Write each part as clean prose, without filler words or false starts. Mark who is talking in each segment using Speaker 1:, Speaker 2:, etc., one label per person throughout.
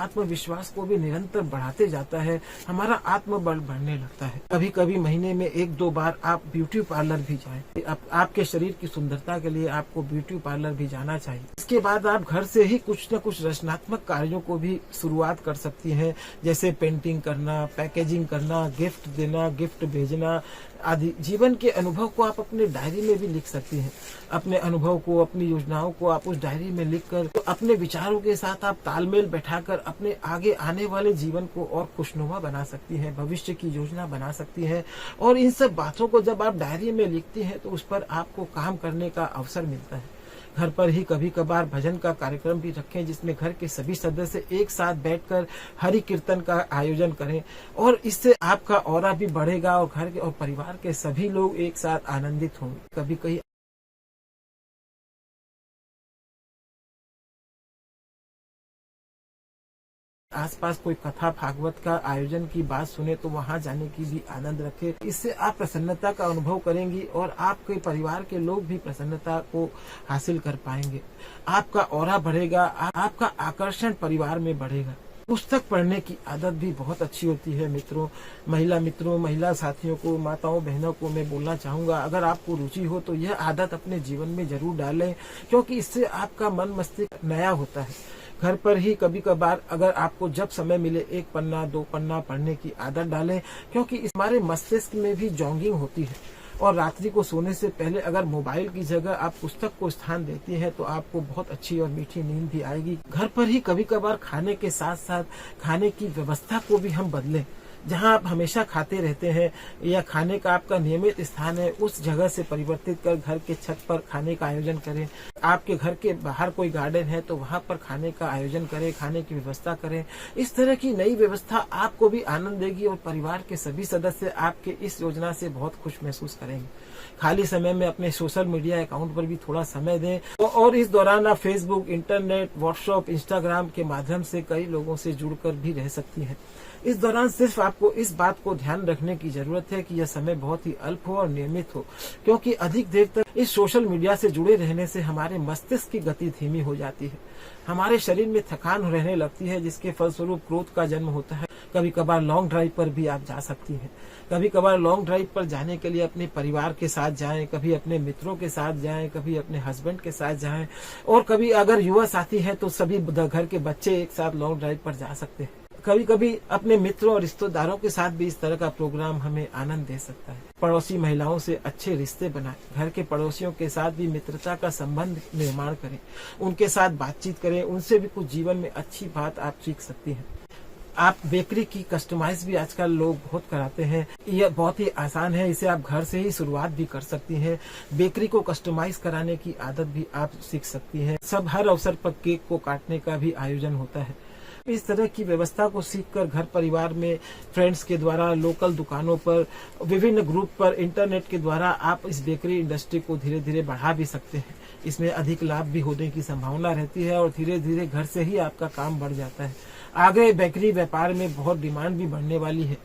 Speaker 1: आत्मविश्वास को भी निरंतर बढ़ाते जाता है, हमारा आत्मबल बढ़ने लगता है। कभी कभी महीने में 1-2 बार आप ब्यूटी पार्लर भी जाएं। आपके शरीर की सुंदरता के लिए आपको ब्यूटी पार्लर भी जाना चाहिए। इसके बाद आप घर से ही कुछ न कुछ रचनात्मक कार्यों को भी शुरुआत कर सकती हैं, जैसे पेंटिंग करना, पैकेजिंग करना, गिफ्ट देना, गिफ्ट भेजना आदि। जीवन के अनुभव को आप अपने डायरी में भी लिख सकती हैं। अपने अनुभव को, अपनी योजनाओं को आप उस डायरी में लिखकर तो अपने विचारों के साथ आप तालमेल बैठाकर अपने आगे आने वाले जीवन को और खुशनुमा बना सकती हैं, भविष्य की योजना बना सकती हैं। और इन सब बातों को जब आप डायरी में लिखती हैं तो उस पर आपको काम करने का अवसर मिलता है। घर पर ही कभी कभार भजन का कार्यक्रम भी रखें, जिसमें घर के सभी सदस्य एक साथ बैठकर हरि कीर्तन का आयोजन करें, और इससे आपका ऑरा भी बढ़ेगा और घर के और परिवार के सभी लोग एक साथ आनंदित होंगे। कभी कहीं आसपास कोई कथा भागवत का आयोजन की बात सुने तो वहां जाने की भी आनंद रखे। इससे आप प्रसन्नता का अनुभव करेंगी और आपके परिवार के लोग भी प्रसन्नता को हासिल कर पाएंगे। आपका ऑरा बढ़ेगा, आपका आकर्षण परिवार में बढ़ेगा। पुस्तक पढ़ने की आदत भी बहुत अच्छी होती है मित्रों, महिला साथियों को, माताओं बहनों को मैं बोलना चाहूंगा, अगर आपको रुचि हो तो यह आदत अपने जीवन में जरूर डालें, क्योंकि इससे आपका मन मस्तिष्क नया होता है। घर पर ही कभी कभार अगर आपको जब समय मिले 1 पन्ना 2 पन्ना पढ़ने की आदत डालें, क्योंकि हमारे मस्तिष्क में भी जॉगिंग होती है। और रात्रि को सोने से पहले अगर मोबाइल की जगह आप पुस्तक को स्थान देती हैं तो आपको बहुत अच्छी और मीठी नींद भी आएगी। घर पर ही कभी कभार खाने के साथ साथ खाने की व्यवस्था को भी हम बदलें। जहां आप हमेशा खाते रहते हैं या खाने का आपका नियमित स्थान है, उस जगह से परिवर्तित कर घर के छत पर खाने का आयोजन करें। आपके घर के बाहर कोई गार्डन है तो वहां पर खाने का आयोजन करें, खाने की व्यवस्था करें। इस तरह की नई व्यवस्था आपको भी आनंद देगी और परिवार के सभी सदस्य आपके इस योजना से बहुत खुश महसूस करेंगे। खाली समय में अपने सोशल मीडिया अकाउंट पर भी थोड़ा समय दें और इस दौरान आप फेसबुक, इंटरनेट, व्हाट्सएप, इंस्टाग्राम के माध्यम से कई लोगों से जुड़कर भी रह सकती हैं। इस दौरान सिर्फ आपको इस बात को ध्यान रखने की जरूरत है कि यह समय बहुत ही अल्प हो और नियमित हो, क्योंकि अधिक देर तक इस सोशल मीडिया से जुड़े रहने से हमारे मस्तिष्क की गति धीमी हो जाती है, हमारे शरीर में थकान रहने लगती है, जिसके फलस्वरूप क्रोध का जन्म होता है। कभी कभार लॉन्ग ड्राइव पर भी आप जा सकती हैं। कभी कभार लॉन्ग ड्राइव पर जाने के लिए अपने परिवार के साथ जाएं, कभी अपने मित्रों के साथ जाएं, कभी अपने हस्बैंड के साथ जाएं, और कभी अगर युवा साथी है तो सभी घर के बच्चे एक साथ लॉन्ग ड्राइव पर जा सकते हैं। कभी कभी अपने मित्रों और रिश्तेदारों के साथ भी इस तरह का प्रोग्राम हमें आनंद दे सकता है। पड़ोसी महिलाओं से अच्छे रिश्ते बनाएं, घर के पड़ोसियों के साथ भी मित्रता का संबंध निर्माण करें, उनके साथ बातचीत करें, उनसे भी कुछ जीवन में अच्छी बात आप सीख सकती हैं। आप बेकरी की कस्टमाइज भी आजकल लोग बहुत कराते हैं, यह बहुत ही आसान है, इसे आप घर से ही शुरुआत भी कर सकती हैं। बेकरी को कस्टमाइज कराने की आदत भी आप सीख सकती हैं। सब हर अवसर पर केक को काटने का भी आयोजन होता है। इस तरह की व्यवस्था को सीखकर घर परिवार में फ्रेंड्स के द्वारा, लोकल दुकानों पर, विभिन्न ग्रुप पर, इंटरनेट के द्वारा आप इस बेकरी इंडस्ट्री को धीरे धीरे बढ़ा भी सकते हैं। इसमें अधिक लाभ भी होने की संभावना रहती है और धीरे धीरे घर से ही आपका काम बढ़ जाता है। आगे बेकरी व्यापार में बहुत डिमांड भी बढ़ने वाली है।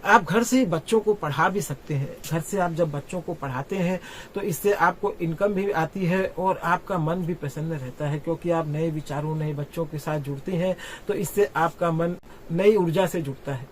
Speaker 1: आप घर से ही बच्चों को पढ़ा भी सकते हैं। घर से आप जब बच्चों को पढ़ाते हैं तो इससे आपको इनकम भी आती है और आपका मन भी प्रसन्न रहता है, क्योंकि आप नए विचारों, नए बच्चों के साथ जुड़ती हैं तो इससे आपका मन नई ऊर्जा से जुड़ता है।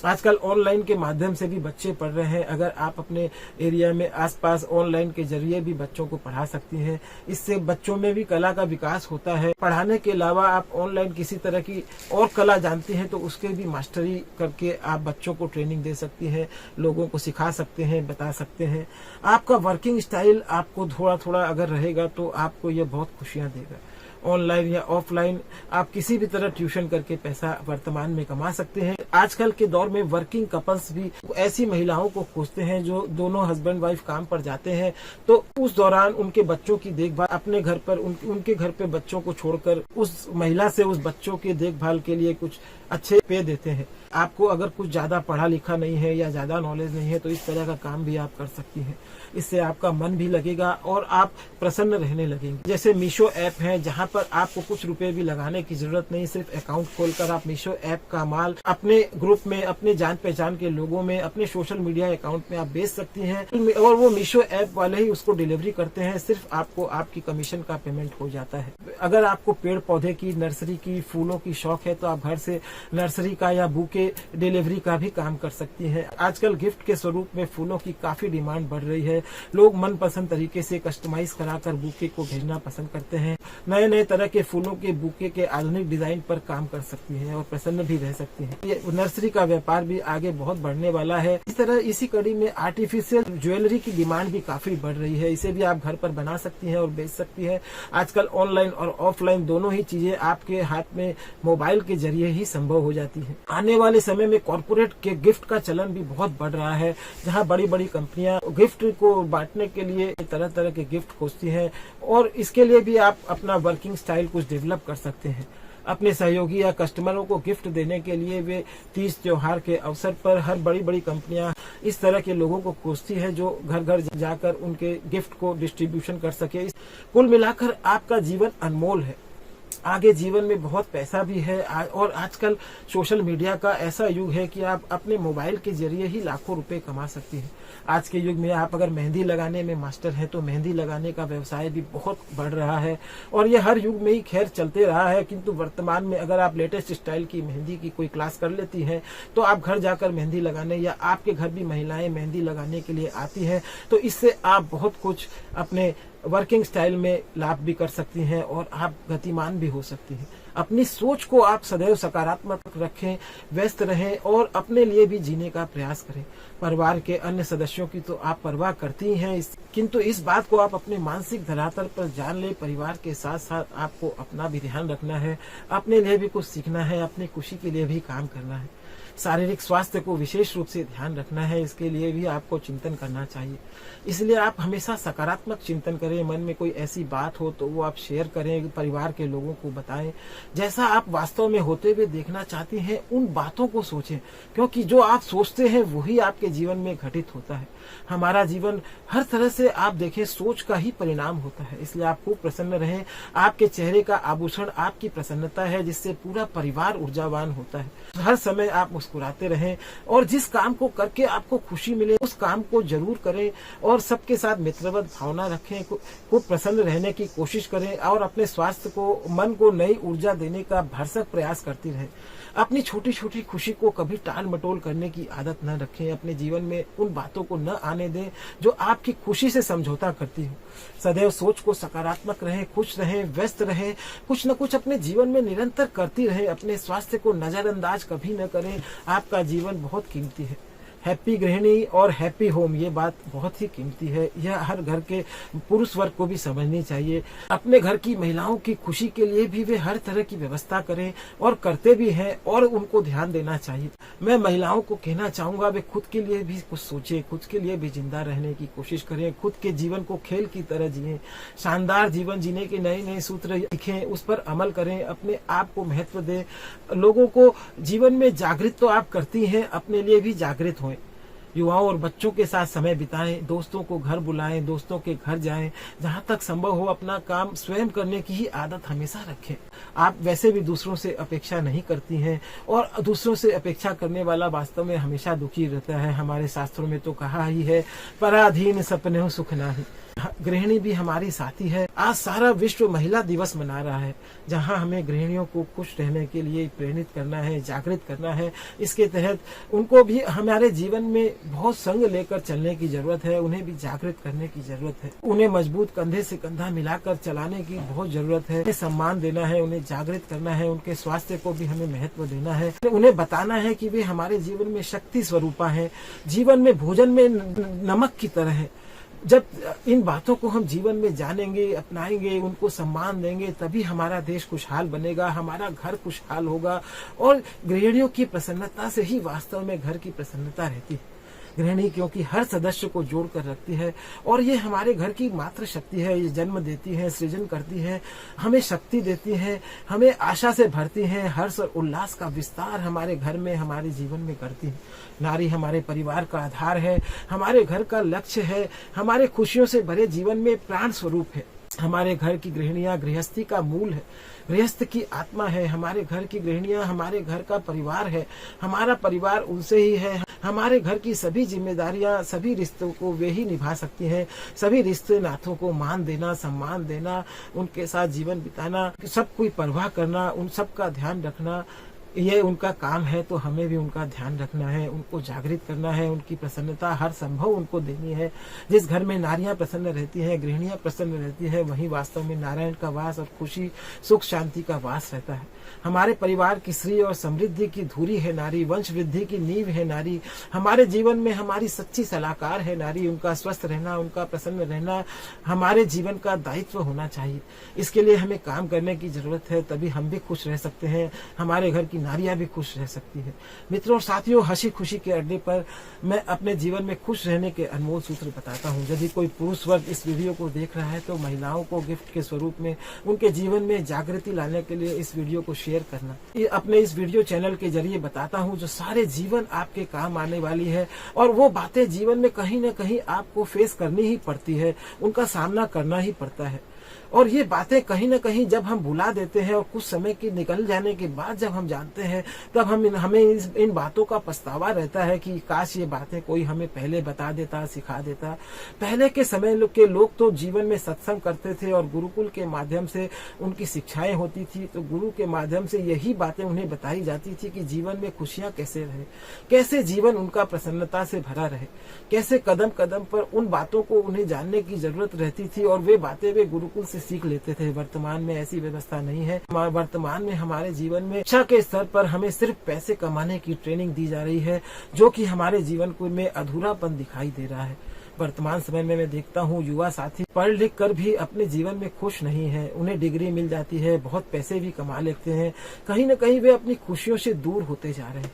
Speaker 1: आजकल ऑनलाइन के माध्यम से भी बच्चे पढ़ रहे हैं। अगर आप अपने एरिया में आसपास ऑनलाइन के जरिए भी बच्चों को पढ़ा सकती हैं, इससे बच्चों में भी कला का विकास होता है। पढ़ाने के अलावा आप ऑनलाइन किसी तरह की और कला जानती हैं तो उसके भी मास्टरी करके आप बच्चों को ट्रेनिंग दे सकती हैं, लोगों को सिखा सकते हैं, बता सकते हैं। आपका वर्किंग स्टाइल आपको थोड़ा थोड़ा अगर रहेगा तो आपको यह बहुत खुशियां देगा। ऑनलाइन या ऑफलाइन आप किसी भी तरह ट्यूशन करके पैसा वर्तमान में कमा सकते हैं। आजकल के दौर में वर्किंग कपल्स भी ऐसी महिलाओं को खोजते हैं जो दोनों हस्बैंड वाइफ काम पर जाते हैं, तो उस दौरान उनके बच्चों की देखभाल अपने घर पर उनके घर पे बच्चों को छोड़कर उस महिला से उस बच्चों के देखभाल के लिए कुछ अच्छे पे देते हैं। आपको अगर कुछ ज्यादा पढ़ा लिखा नहीं है या ज्यादा नॉलेज नहीं है तो इस तरह का काम भी आप कर सकती हैं। इससे आपका मन भी लगेगा और आप प्रसन्न रहने लगेंगे। जैसे मीशो ऐप है, जहां पर आपको कुछ रुपए भी लगाने की जरूरत नहीं, सिर्फ अकाउंट खोलकर आप मीशो ऐप का माल अपने ग्रुप में, अपने जान पहचान के लोगों में, अपने सोशल मीडिया अकाउंट में आप बेच सकती हैं और वो मीशो ऐप वाले ही उसको डिलीवरी करते हैं। सिर्फ आपको आपकी कमीशन का पेमेंट हो जाता है। अगर आपको पेड़ पौधे की, नर्सरी की, फूलों की शौक है तो आप घर से नर्सरी का या बुके डिलीवरी का भी काम कर सकती हैं। आजकल गिफ्ट के स्वरूप में फूलों की काफी डिमांड बढ़ रही है। लोग मनपसंद तरीके से कस्टमाइज कराकर बुके को भेजना पसंद करते हैं। नए नए तरह के फूलों के बुके के आधुनिक डिजाइन पर काम कर सकती हैं और प्रसन्न भी रह सकती हैं। ये नर्सरी का व्यापार भी आगे बहुत बढ़ने वाला है। इस तरह इसी कड़ी में आर्टिफिशियल ज्वेलरी की डिमांड भी काफी बढ़ रही है। इसे भी आप घर पर बना सकती हैं और बेच सकती हैं। आजकल ऑनलाइन और ऑफलाइन दोनों ही चीजें आपके हाथ में मोबाइल के जरिए ही संभव हो जाती है। आने वाले समय में कॉर्पोरेट के गिफ्ट का चलन भी बहुत बढ़ रहा है, जहां बड़ी बड़ी कंपनियां गिफ्ट को बांटने के लिए तरह तरह के गिफ्ट खोजती हैं और इसके लिए भी आप अपना वर्किंग स्टाइल कुछ डेवलप कर सकते हैं। अपने सहयोगी या कस्टमरों को गिफ्ट देने के लिए वे तीज त्योहार के अवसर पर हर बड़ी बड़ी कंपनियां इस तरह के लोगों को खोजती है जो घर घर जाकर उनके गिफ्ट को डिस्ट्रीब्यूशन कर सके। कुल मिलाकर आपका जीवन अनमोल है। आगे जीवन में बहुत पैसा भी है और आजकल सोशल मीडिया का ऐसा युग है कि आप अपने मोबाइल के जरिए ही लाखों रुपए कमा सकती हैं। आज के युग में आप अगर मेहंदी लगाने में मास्टर हैं तो मेहंदी लगाने का व्यवसाय भी बहुत बढ़ रहा है और ये हर युग में ही खैर चलते रहा है। किंतु वर्तमान में अगर आप लेटेस्ट स्टाइल की मेहंदी की कोई क्लास कर लेती हैं तो आप घर जाकर मेहंदी लगाने या आपके घर भी महिलाएं मेहंदी लगाने के लिए आती हैं तो इससे आप बहुत कुछ अपने वर्किंग स्टाइल में लाभ भी कर सकती हैं और आप गतिमान भी हो सकती हैं। अपनी सोच को आप सदैव सकारात्मक रखें, व्यस्त रहें और अपने लिए भी जीने का प्रयास करें। परिवार के अन्य सदस्यों की तो आप परवाह करती हैं, किंतु इस बात को आप अपने मानसिक धरातल पर जान ले। परिवार के साथ साथ आपको अपना भी ध्यान रखना है, अपने लिए भी कुछ सीखना है, अपनी खुशी के लिए भी काम करना है। शारीरिक स्वास्थ्य को विशेष रूप से ध्यान रखना है, इसके लिए भी आपको चिंतन करना चाहिए। इसलिए आप हमेशा सकारात्मक चिंतन करें। मन में कोई ऐसी बात हो तो वो आप शेयर करें, परिवार के लोगों को बताएं। जैसा आप वास्तव में होते हुए देखना चाहती हैं उन बातों को सोचें, क्योंकि जो आप सोचते हैं वही आपके जीवन में घटित होता है। हमारा जीवन हर तरह से आप देखें सोच का ही परिणाम होता है। इसलिए आप खूब प्रसन्न रहें। आपके चेहरे का आभूषण आपकी प्रसन्नता है, जिससे पूरा परिवार ऊर्जावान होता है। हर समय आप मुस्कुराते रहें और जिस काम को करके आपको खुशी मिले उस काम को जरूर करें और सबके साथ मित्रवत भावना रखें। खूब प्रसन्न रहने की कोशिश करें और अपने स्वास्थ्य को, मन को नई ऊर्जा देने का भरसक प्रयास करती रहें। अपनी छोटी छोटी खुशी को कभी टाल मटोल करने की आदत न रखें। अपने जीवन में उन बातों को न आने दें जो आपकी खुशी से समझौता करती हो। सदैव सोच को सकारात्मक रहें, खुश रहें, व्यस्त रहें, कुछ न कुछ अपने जीवन में निरंतर करती रहें। अपने स्वास्थ्य को नजरअंदाज कभी न करें। आपका जीवन बहुत कीमती है। हैप्पी गृहिणी और हैप्पी होम, ये बात बहुत ही कीमती है। यह हर घर के पुरुष वर्ग को भी समझनी चाहिए। अपने घर की महिलाओं की खुशी के लिए भी वे हर तरह की व्यवस्था करें और करते भी हैं और उनको ध्यान देना चाहिए। मैं महिलाओं को कहना चाहूंगा वे खुद के लिए भी कुछ सोचें, खुद के लिए भी जिंदा रहने की कोशिश करें, खुद के जीवन को खेल की तरह जिएं, शानदार जीवन जीने के नए नए सूत्र लिखें, उस पर अमल करें, अपने आप को महत्व दें। लोगों को जीवन में जागृत तो आप करती हैं, अपने लिए भी जागृत हों। युवाओं और बच्चों के साथ समय बिताएं, दोस्तों को घर बुलाएं, दोस्तों के घर जाएं। जहां तक संभव हो अपना काम स्वयं करने की ही आदत हमेशा रखें। आप वैसे भी दूसरों से अपेक्षा नहीं करती हैं और दूसरों से अपेक्षा करने वाला वास्तव में हमेशा दुखी रहता है। हमारे शास्त्रों में तो कहा ही है, पराधीन सपने सुख नाही। गृहिणी भी हमारी साथी है। आज सारा विश्व महिला दिवस मना रहा है, जहां हमें गृहिणियों को खुश रहने के लिए प्रेरित करना है, जागृत करना है। इसके तहत उनको भी हमारे जीवन में बहुत संग लेकर चलने की जरूरत है, उन्हें भी जागृत करने की जरूरत है। उन्हें मजबूत कंधे से कंधा मिलाकर चलाने की बहुत जरूरत है। उन्हें सम्मान देना है, उन्हें जागृत करना है, उनके स्वास्थ्य को भी हमें महत्व देना है। उन्हें बताना है कि वे हमारे जीवन में शक्ति स्वरूपा है, जीवन में भोजन में नमक की तरह है। जब इन बातों को हम जीवन में जानेंगे, अपनाएंगे, उनको सम्मान देंगे, तभी हमारा देश खुशहाल बनेगा, हमारा घर खुशहाल होगा। और गृहिणियों की प्रसन्नता से ही वास्तव में घर की प्रसन्नता रहती है। गृहिणी क्योंकि हर सदस्य को जोड़ कर रखती है और ये हमारे घर की मात्र शक्ति है। ये जन्म देती है, सृजन करती है, हमें शक्ति देती है, हमें आशा से भरती है, हर्ष और उल्लास का विस्तार हमारे घर में, हमारे जीवन में करती है। नारी हमारे परिवार का आधार है, हमारे घर का लक्ष्य है, हमारे खुशियों से भरे जीवन में प्राण स्वरूप है। हमारे घर की गृहिणियां गृहस्थी का मूल है, गृहस्थ की आत्मा है। हमारे घर की गृहिणियां हमारे घर का परिवार है, हमारा परिवार उनसे ही है। हमारे घर की सभी जिम्मेदारियां, सभी रिश्तों को वे ही निभा सकती हैं। सभी रिश्ते नातों को मान देना, सम्मान देना, उनके साथ जीवन बिताना, सब कोई परवाह करना, उन सब का ध्यान रखना, ये उनका काम है। तो हमें भी उनका ध्यान रखना है, उनको जागृत करना है, उनकी प्रसन्नता हर संभव उनको देनी है। जिस घर में नारियां प्रसन्न रहती हैं, गृहिणियां प्रसन्न रहती है, वहीं वास्तव में नारायण का वास और खुशी, सुख, शांति का वास रहता है। हमारे परिवार की श्री और समृद्धि की धुरी है नारी, वंश वृद्धि की नींव है नारी। हमारे जीवन में हमारी सच्ची सलाहकार है नारी। उनका स्वस्थ रहना, उनका प्रसन्न रहना हमारे जीवन का दायित्व होना चाहिए। इसके लिए हमें काम करने की जरूरत है, तभी हम भी खुश रह सकते हैं, हमारे घर की नारियां भी खुश रह सकती है। मित्रों और साथियों, हंसी खुशी के अड्डे पर मैं अपने जीवन में खुश रहने के अनमोल सूत्र बताता हूँ। यदि कोई पुरुष वर्ग इस वीडियो को देख रहा है तो महिलाओं को गिफ्ट के स्वरूप में उनके जीवन में जागृति लाने के लिए इस वीडियो को शेयर करना। ये अपने इस वीडियो चैनल के जरिए बताता हूँ जो सारे जीवन आपके काम आने वाली है, और वो बातें जीवन में कहीं न कहीं आपको फेस करनी ही पड़ती है, उनका सामना करना ही पड़ता है। और ये बातें कहीं न कहीं जब हम भुला देते हैं और कुछ समय के निकल जाने के बाद जब हम जानते हैं, तब हमें इन बातों का पछतावा रहता है कि काश ये बातें कोई हमें पहले बता देता, सिखा देता। पहले के समय के लोग तो जीवन में सत्संग करते थे और गुरुकुल के माध्यम से उनकी शिक्षाएं होती थी, तो गुरु के माध्यम से यही बातें उन्हें बताई जाती थी कि जीवन में खुशियां कैसे रहे, कैसे जीवन उनका प्रसन्नता से भरा रहे, कैसे कदम कदम पर उन बातों को उन्हें जानने की जरूरत रहती थी और वे बातें वे गुरुकुल से सीख लेते थे। वर्तमान में ऐसी व्यवस्था नहीं है। वर्तमान में हमारे जीवन में शिक्षा के स्तर पर हमें सिर्फ पैसे कमाने की ट्रेनिंग दी जा रही है, जो कि हमारे जीवन को में अधूरापन दिखाई दे रहा है। वर्तमान समय में मैं देखता हूँ युवा साथी पढ़ लिख कर भी अपने जीवन में खुश नहीं है। उन्हें डिग्री मिल जाती है, बहुत पैसे भी कमा लेते हैं, कहीं न कहीं वे अपनी खुशियों से दूर होते जा रहे हैं।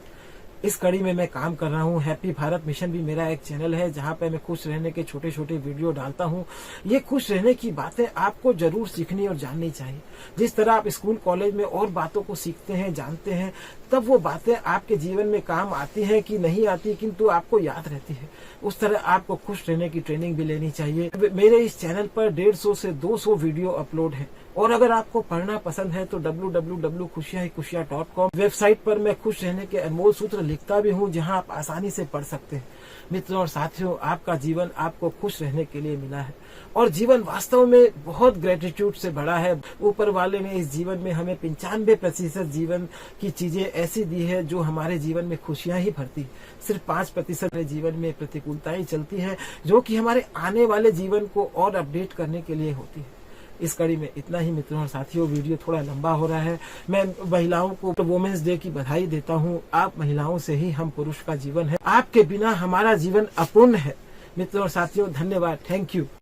Speaker 1: इस कड़ी में मैं काम कर रहा हूँ। हैप्पी भारत मिशन भी मेरा एक चैनल है जहाँ पे मैं खुश रहने के छोटे छोटे वीडियो डालता हूँ। ये खुश रहने की बातें आपको जरूर सीखनी और जाननी चाहिए। जिस तरह आप स्कूल कॉलेज में और बातों को सीखते हैं, जानते हैं, तब वो बातें आपके जीवन में काम आती हैं कि नहीं आती, किंतु आपको याद रहती है। उस तरह आपको खुश रहने की ट्रेनिंग भी लेनी चाहिए। मेरे इस चैनल पर 150 से 200 वीडियो अपलोड है, और अगर आपको पढ़ना पसंद है तो www.khushiyan-hi-khushiyan.com वेबसाइट पर मैं खुश रहने के अनमोल सूत्र लिखता भी हूँ, जहाँ आप आसानी से पढ़ सकते हैं। मित्रों और साथियों, आपका जीवन आपको खुश रहने के लिए मिला है, और जीवन वास्तव में बहुत ग्रेटिट्यूड से भरा है। ऊपर वाले ने इस जीवन में हमें 95% जीवन की चीजें ऐसी दी है जो हमारे जीवन में खुशियां ही भरती। सिर्फ 5% जीवन में प्रतिकूलताएं चलती हैं, जो कि हमारे आने वाले जीवन को और अपडेट करने के लिए होती है। इस कड़ी में इतना ही मित्रों और साथियों। वीडियो थोड़ा लंबा हो रहा है। मैं महिलाओं को वुमेन्स डे की बधाई देता हूँ। आप महिलाओं से ही हम पुरुष का जीवन है, आपके बिना हमारा जीवन अपूर्ण है। मित्रों और साथियों, धन्यवाद। Thank you.